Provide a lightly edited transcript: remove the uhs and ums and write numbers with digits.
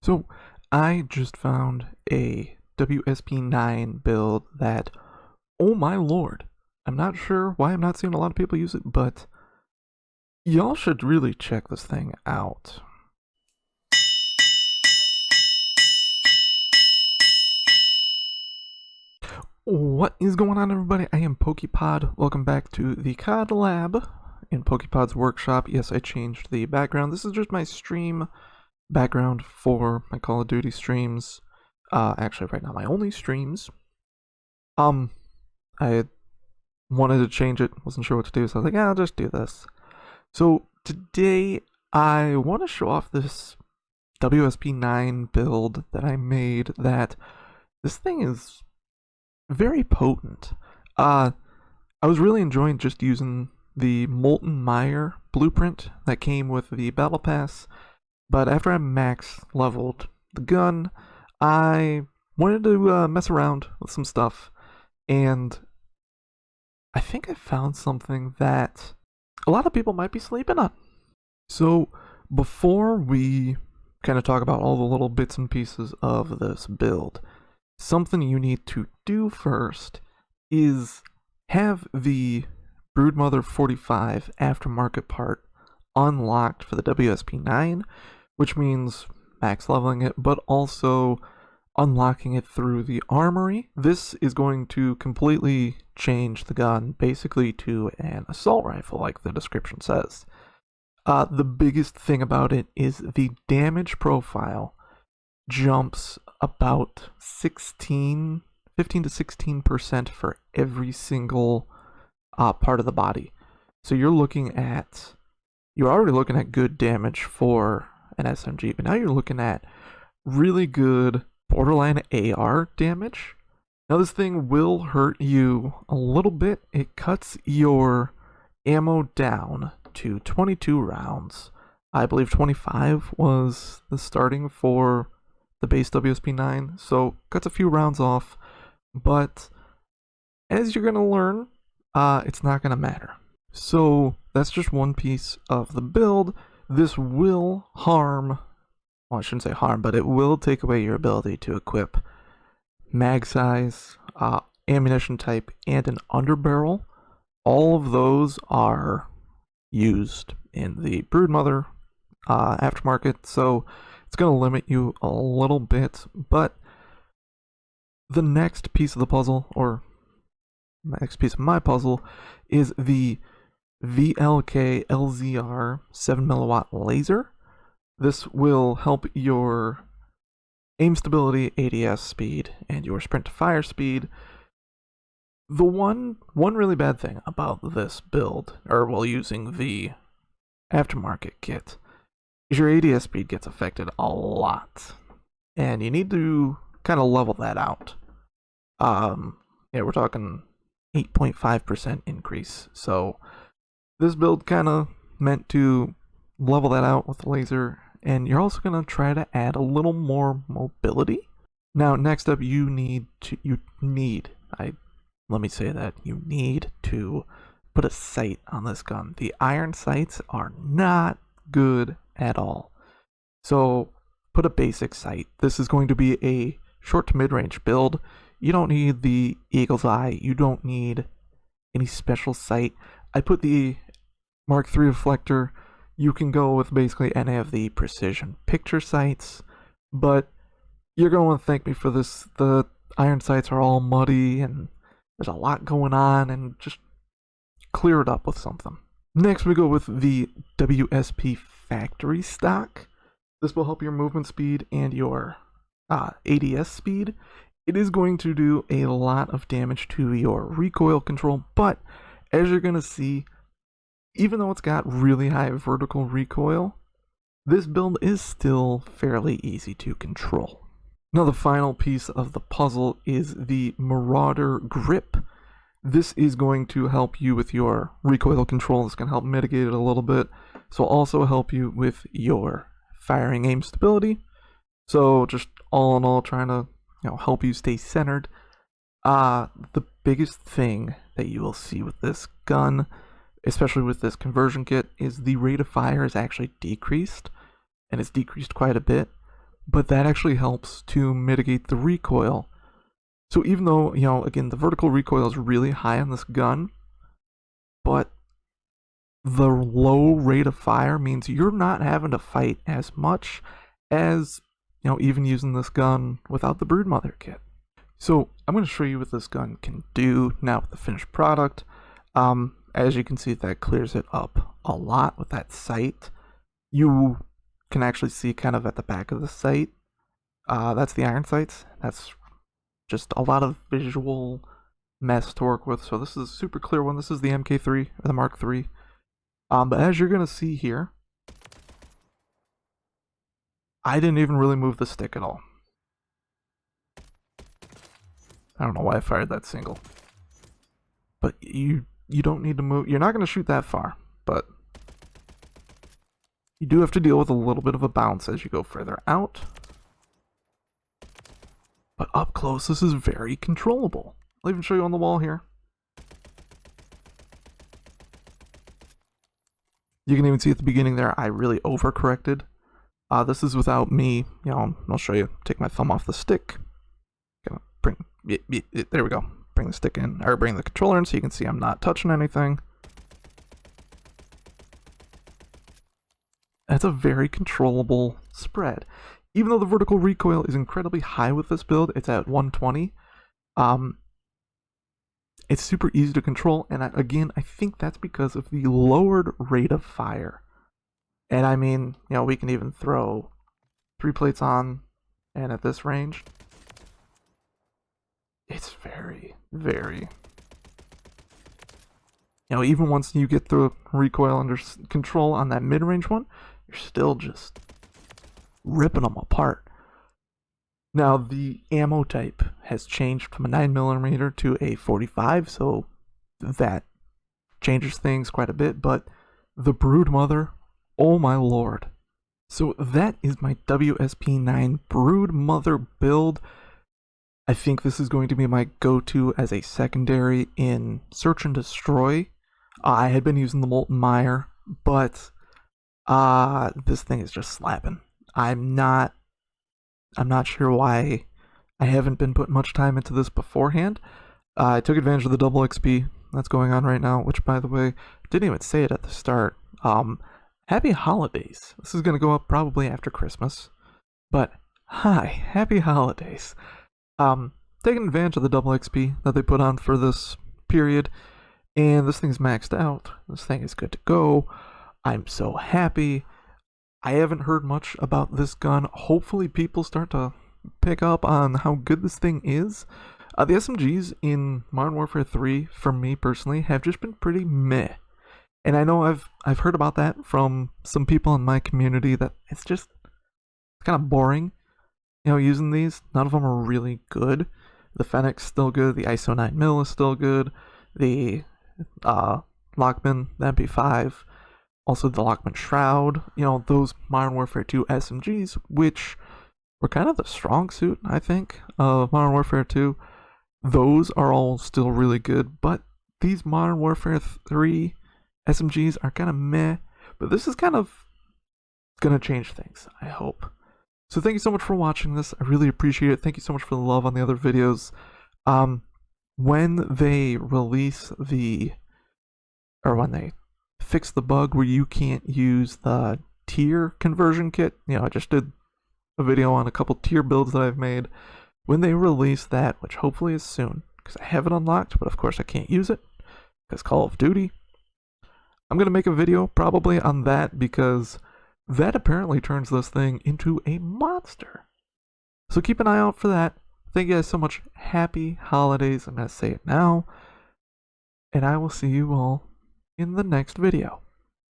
So I just found a WSP-9 build that, oh my lord, I'm not sure why I'm not seeing a lot of people use it, but y'all should really check this thing out. What is going on, everybody? I am Pokepod. Welcome back to the COD Lab in Pokepod's workshop. Yes, I changed the background. This is just my stream background for my Call of Duty streams. Actually, right now, my only streams. I wanted to change it, wasn't sure what to do, so I was like, yeah, I'll just do this. So today, I want to show off this WSP-9 build that I made. That this thing is very potent. I was really enjoying just using the Molten Mire blueprint that came with the Battle Pass, but after I max leveled the gun, I wanted to mess around with some stuff, and I think I found something that a lot of people might be sleeping on. So before we kind of talk about all the little bits and pieces of this build, something you need to do first is have the Broodmother 45 aftermarket part unlocked for the WSP-9, which means max leveling it, but also unlocking it through the Armory. This is going to completely change the gun basically to an assault rifle, like the description says. The biggest thing about it is the damage profile jumps about 15 to 16% for every single part of the body. So you're already looking at good damage for an SMG, but now you're looking at really good borderline AR damage. Now this thing will hurt you a little bit. It cuts your ammo down to 22 rounds. I believe 25 was the starting for the base WSP-9, so cuts a few rounds off, but as you're gonna learn, it's not gonna matter. So that's just one piece of the build. This will harm, well, I shouldn't say harm, but it will take away your ability to equip mag size, ammunition type, and an underbarrel. All of those are used in the Broodmother aftermarket, so it's going to limit you a little bit. But the next piece of the puzzle, or next piece of my puzzle, is the VLK LZR 7 milliwatt laser. This will help your aim stability, ADS speed, and your sprint to fire speed. The one really bad thing about this build, or while using the aftermarket kit, is your ADS speed gets affected a lot, and you need to kind of level that out. Yeah, we're talking 8.5% increase. So this build kind of meant to level that out with the laser, and you're also going to try to add a little more mobility. Now, next up, you need to put a sight on this gun. The iron sights are not good at all. So put a basic sight. This is going to be a short to mid-range build. You don't need the eagle's eye. You don't need any special sight. I put the Mark III reflector. You can go with basically any of the precision picture sights, but you're going to thank me for this. The iron sights are all muddy and there's a lot going on, and just clear it up with something. Next, we go with the WSP factory stock. This will help your movement speed and your ADS speed. It is going to do a lot of damage to your recoil control, but as you're going to see, even though it's got really high vertical recoil, this build is still fairly easy to control. Now, the final piece of the puzzle is the Marauder grip. This is going to help you with your recoil control. It's going to help mitigate it a little bit. So also help you with your firing aim stability. So just all in all, trying to help you stay centered. The biggest thing that you will see with this gun, especially with this conversion kit, is the rate of fire is actually decreased, and it's decreased quite a bit. but that actually helps to mitigate the recoil. So even though, again, the vertical recoil is really high on this gun, but the low rate of fire means you're not having to fight as much as, even using this gun without the Broodmother kit. So I'm going to show you what this gun can do now with the finished product. As you can see, that clears it up a lot with that sight. You can actually see kind of at the back of the sight. That's the iron sights. That's just a lot of visual mess to work with. So this is a super clear one. This is the MK3 or the Mark III. But as you're going to see here, I didn't even really move the stick at all. I don't know why I fired that single. But you don't need to move. You're not going to shoot that far, but you do have to deal with a little bit of a bounce as you go further out. But up close, this is very controllable. I'll even show you on the wall here. You can even see at the beginning there, I really overcorrected. This is without me, I'll show you. Take my thumb off the stick. Gonna bring, there we go. Bring the stick in, or bring the controller in so you can see I'm not touching anything. That's a very controllable spread. Even though the vertical recoil is incredibly high with this build, it's at 120. It's super easy to control, and again, I think that's because of the lowered rate of fire. And I mean, we can even throw 3 plates on, and at this range, it's very, very... even once you get the recoil under control on that mid-range one, you're still just ripping them apart. Now, the ammo type has changed from a 9mm to a 45, so that changes things quite a bit, but the Broodmother, oh my lord. So that is my WSP-9 Broodmother build. I think this is going to be my go-to as a secondary in Search and Destroy. I had been using the Molten Mire, but this thing is just slapping. I'm not sure why I haven't been putting much time into this beforehand. I took advantage of the double XP that's going on right now, which, by the way, didn't even say it at the start. Happy holidays. This is going to go up probably after Christmas, but hi, happy holidays. Taking advantage of the double XP that they put on for this period, and this thing's maxed out. This thing is good to go. I'm so happy. I haven't heard much about this gun. Hopefully people start to pick up on how good this thing is. The SMGs in Modern Warfare 3, for me personally, have just been pretty meh. And I know I've heard about that from some people in my community, that it's kind of boring, using these. None of them are really good. The Fennec's still good. The ISO 9mm is still good. The Lockman, the MP5, also the Lockman Shroud, those Modern Warfare 2 SMGs, which were kind of the strong suit, I think, of Modern Warfare 2. Those are all still really good, but these Modern Warfare 3 SMGs are kind of meh, but this is kind of going to change things, I hope. So thank you so much for watching this. I really appreciate it. Thank you so much for the love on the other videos. When they release when they fix the bug where you can't use the tier conversion kit, I just did a video on a couple tier builds that I've made. When they release that, which hopefully is soon, because I have it unlocked, but of course I can't use it, because Call of Duty, I'm going to make a video probably on that, because that apparently turns this thing into a monster. So keep an eye out for that. Thank you guys so much. Happy holidays. I'm going to say it now. And I will see you all in the next video.